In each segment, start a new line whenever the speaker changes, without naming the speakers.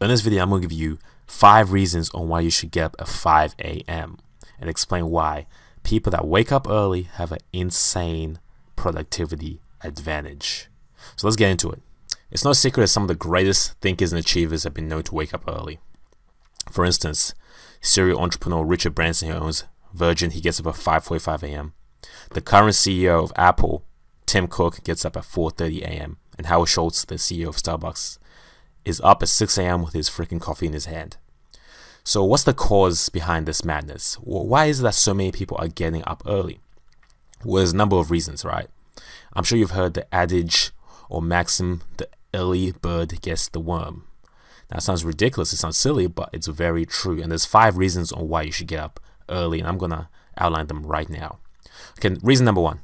In this video, I'm going to give you 5 reasons on why you should get up at 5 a.m. and explain why people that wake up early have an insane productivity advantage. So let's get into it. It's no secret that some of the greatest thinkers and achievers have been known to wake up early. For instance, serial entrepreneur Richard Branson, who owns Virgin, he gets up at 5:45 a.m. The current CEO of Apple, Tim Cook, gets up at 4:30 a.m. And Howard Schultz, the CEO of Starbucks, is up at 6 a.m. with his freaking coffee in his hand. So what's the cause behind this madness? Why is it that so many people are getting up early? Well, there's a number of reasons, right? I'm sure you've heard the adage or maxim, the early bird gets the worm. Now, it sounds ridiculous, it sounds silly, but it's very true. And there's 5 reasons on why you should get up early, and I'm going to outline them right now. Okay, reason number 1.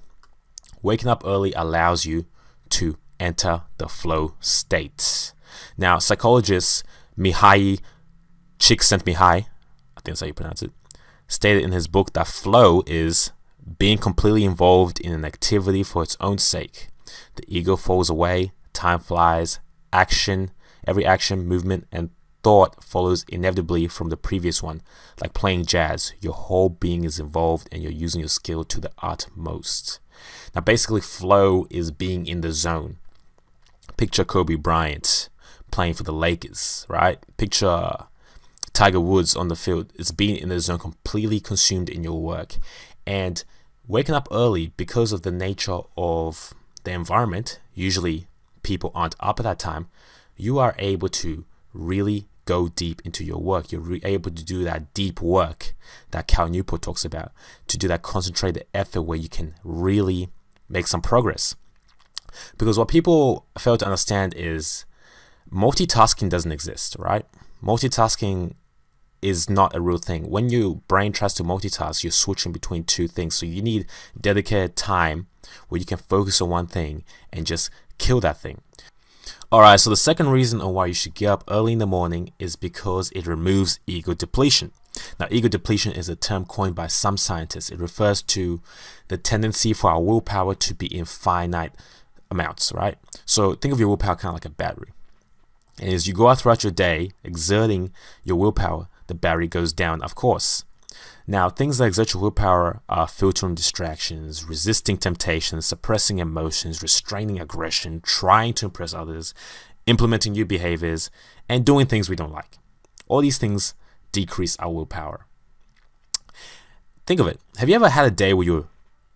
Waking up early allows you to enter the flow state. Now, psychologist Mihai Csikszentmihalyi, I think that's how you pronounce it, stated in his book that flow is being completely involved in an activity for its own sake. The ego falls away, time flies, every action, movement, and thought follows inevitably from the previous one. Like playing jazz, your whole being is involved and you're using your skill to the utmost. Now, basically, flow is being in the zone. Picture Kobe Bryant playing for the Lakers, right? Picture Tiger Woods on the field. It's being in the zone, completely consumed in your work. And waking up early, because of the nature of the environment, usually people aren't up at that time, you are able to really go deep into your work. You're able to do that deep work that Cal Newport talks about, to do that concentrated effort where you can really make some progress. Because what people fail to understand is multitasking doesn't exist, right? Multitasking is not a real thing. When your brain tries to multitask, you're switching between 2 things. So you need dedicated time where you can focus on one thing and just kill that thing. Alright, so the second reason on why you should get up early in the morning is because it removes ego depletion. Now, ego depletion is a term coined by some scientists. It refers to the tendency for our willpower to be in finite amounts, right? So think of your willpower kind of like a battery. And as you go out throughout your day, exerting your willpower, the battery goes down, of course. Now, things that exert your willpower are filtering distractions, resisting temptations, suppressing emotions, restraining aggression, trying to impress others, implementing new behaviors, and doing things we don't like. All these things decrease our willpower. Think of it. Have you ever had a day where you're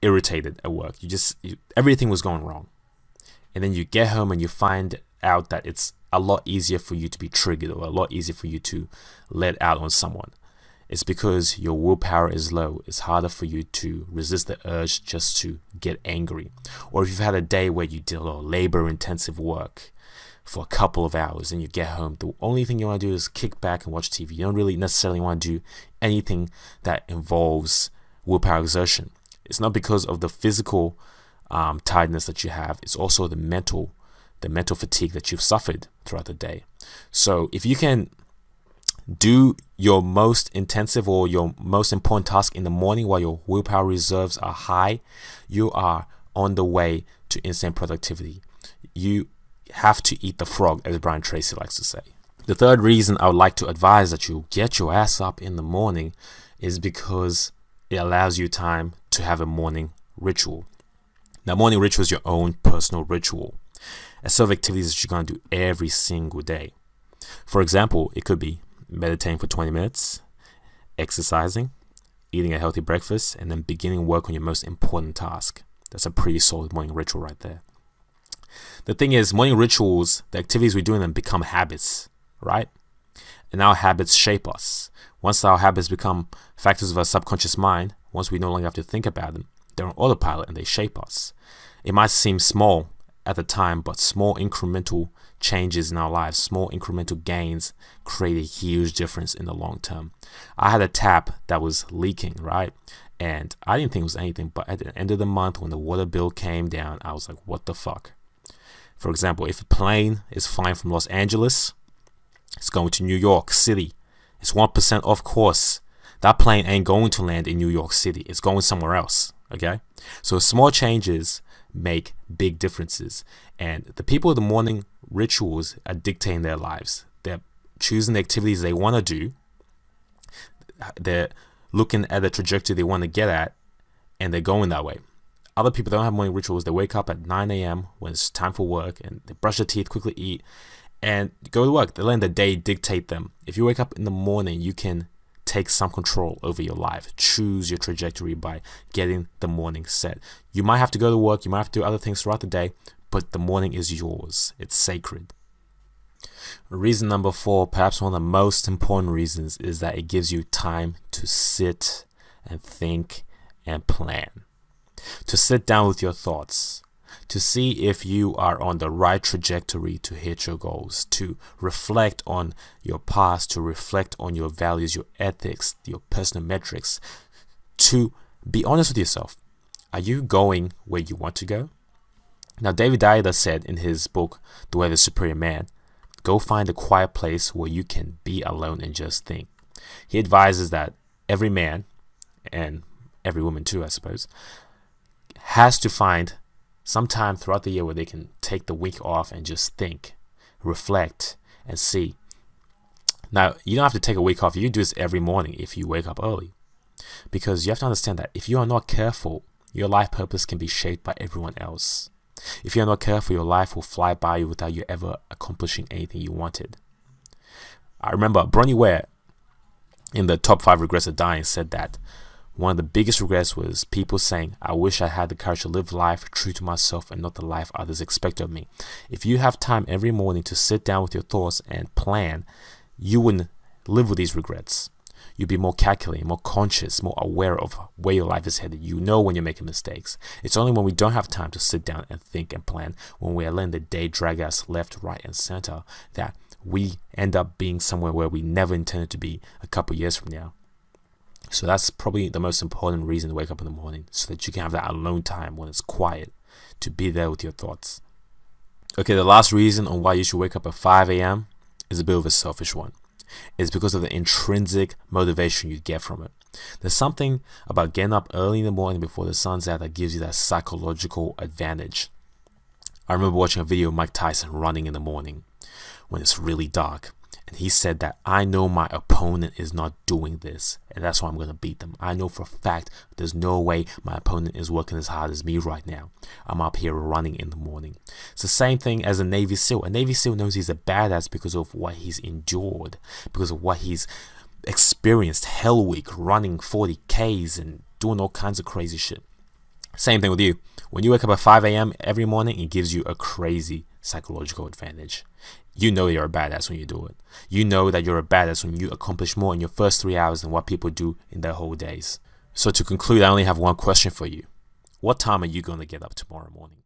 irritated at work? Everything was going wrong. And then you get home and you find out that it's a lot easier for you to be triggered, or a lot easier for you to let out on someone. It's because your willpower is low. It's harder for you to resist the urge just to get angry. Or if you've had a day where you did a lot of labor-intensive work for a couple of hours and you get home, the only thing you want to do is kick back and watch TV. You don't really necessarily want to do anything that involves willpower exertion. It's not because of the physical tiredness that you have. It's also the mental fatigue that you've suffered throughout the day. So if you can do your most intensive or your most important task in the morning while your willpower reserves are high, you are on the way to instant productivity. You have to eat the frog, as Brian Tracy likes to say. The third reason I would like to advise that you get your ass up in the morning is because it allows you time to have a morning ritual. Now, morning ritual is your own personal ritual. A set of activities that you're going to do every single day. For example, it could be meditating for 20 minutes, exercising, eating a healthy breakfast, and then beginning work on your most important task. That's a pretty solid morning ritual right there. The thing is, morning rituals, the activities we do in them become habits, right? And our habits shape us. Once our habits become factors of our subconscious mind, once we no longer have to think about them, they're on autopilot and they shape us. It might seem small at the time, but small incremental changes in our lives, small incremental gains create a huge difference in the long term. I had a tap that was leaking, right? And I didn't think it was anything, but at the end of the month when the water bill came down, I was like, what the fuck? For example, if a plane is flying from Los Angeles, it's going to New York City, it's 1% off course. That plane ain't going to land in New York City. It's going somewhere else, okay? So small changes make big differences. And the people of the morning rituals are dictating their lives. They're choosing the activities they want to do. They're looking at the trajectory they want to get at, and they're going that way. Other people don't have morning rituals. They wake up at 9 a.m. when it's time for work, and they brush their teeth, quickly eat, and go to work. They're letting the day dictate them. If you wake up in the morning, you can take some control over your life. Choose your trajectory by getting the morning set. You might have to go to work. You might have to do other things throughout the day, but the morning is yours. It's sacred. Reason number 4, perhaps one of the most important reasons, is that it gives you time to sit and think and plan. To sit down with your thoughts, to see if you are on the right trajectory to hit your goals, to reflect on your past, to reflect on your values, your ethics, your personal metrics, to be honest with yourself. Are you going where you want to go? Now, David Dyer said in his book, The Way of the Superior Man, go find a quiet place where you can be alone and just think. He advises that every man, and every woman too, I suppose, has to find some time throughout the year where they can take the week off and just think, reflect, and see. Now, you don't have to take a week off. You do this every morning if you wake up early. Because you have to understand that if you are not careful, your life purpose can be shaped by everyone else. If you're not careful, your life will fly by you without you ever accomplishing anything you wanted. I remember Bronnie Ware, in the top 5 regrets of dying, said that one of the biggest regrets was people saying, I wish I had the courage to live life true to myself and not the life others expect of me. If you have time every morning to sit down with your thoughts and plan, you wouldn't live with these regrets. You'd be more calculating, more conscious, more aware of where your life is headed. You know when you're making mistakes. It's only when we don't have time to sit down and think and plan, when we are letting the day drag us left, right, and center, that we end up being somewhere where we never intended to be a couple years from now. So that's probably the most important reason to wake up in the morning, so that you can have that alone time when it's quiet, to be there with your thoughts. Okay, the last reason on why you should wake up at 5 a.m. is a bit of a selfish one. It's because of the intrinsic motivation you get from it. There's something about getting up early in the morning before the sun's out that gives you that psychological advantage. I remember watching a video of Mike Tyson running in the morning when it's really dark. And he said that, I know my opponent is not doing this, and that's why I'm going to beat them. I know for a fact there's no way my opponent is working as hard as me right now. I'm up here running in the morning. It's the same thing as a Navy SEAL. A Navy SEAL knows he's a badass because of what he's endured, because of what he's experienced. Hell Week, running 40 Ks and doing all kinds of crazy shit. Same thing with you. When you wake up at 5 a.m. every morning, it gives you a crazy psychological advantage. You know you're a badass when you do it. You know that you're a badass when you accomplish more in your first 3 hours than what people do in their whole days. So to conclude, I only have one question for you. What time are you going to get up tomorrow morning?